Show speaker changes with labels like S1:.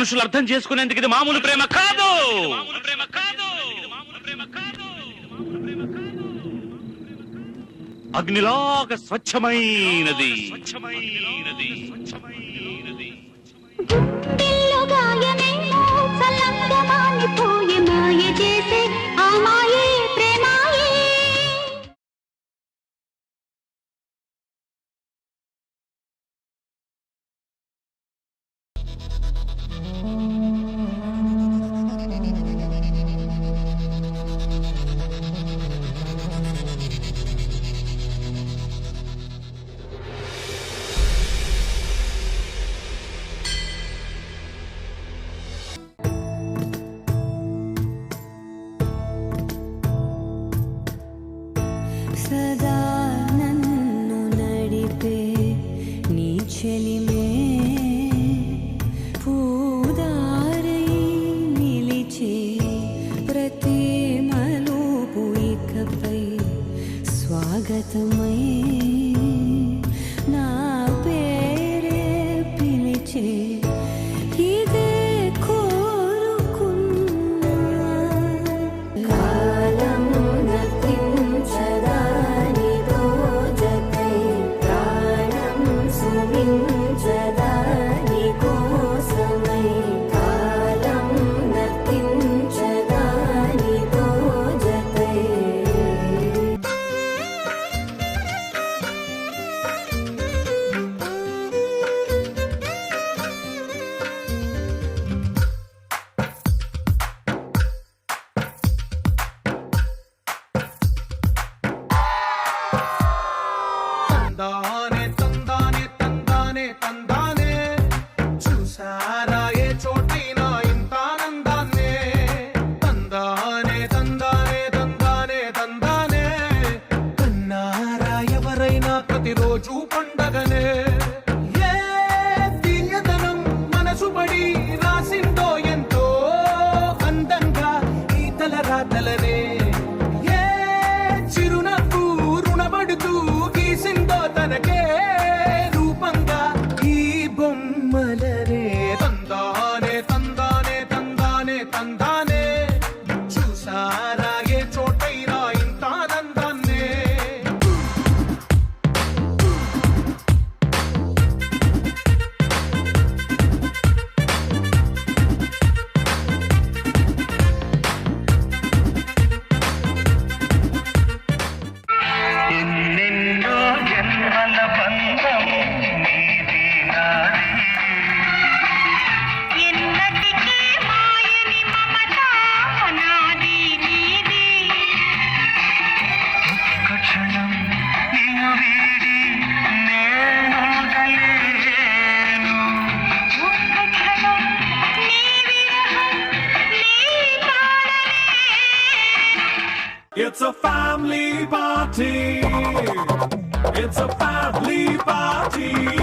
S1: మనుషులు అర్థం చేసుకునేందుకు ఇది మామూలు ప్రేమ కాదు. అగ్నిలాగా స్వచ్ఛమైనది.
S2: సదా నన్ను నడిపే నీ చెలిమే పూదారై నిలిచే ప్రతి మలుపు ఇకపై స్వాగతమై నా పేరే పిలిచే ఇదే కోరుకున్నా కాలం
S3: తందానే తందానే తందానే తందానే చూసారా ఏ చోటైనా ఇంత ఆనందాన్నే తందానే తందానే తందానే తందానే కన్నారా ఎవరైనా ప్రతిరోజు పండగనే ఏ తీయదనం మనసు పడి రాసిందో ఎంతో అందంగా ఈ తలరాతలనే ఏ చిరునవ్వు రుణపడుతూ తనకే రూపంగా ఈ బొమ్మలనే తందానే తందానే తందానే తందానే చూసారా ఏ చోటైనా ఇంత ఆనందాన్నే ఎన్నెన్నో జన్మల బంధం నీది నాది
S4: ఎన్నటికీ మాయని మమత నాది నీది
S3: ఒక్క క్షణం నిన్ను వీడి నేనుండలేను
S4: ఒక్క క్షణం నీ విరహం నీ తాళలేను.
S5: It's a family party. It's a family party.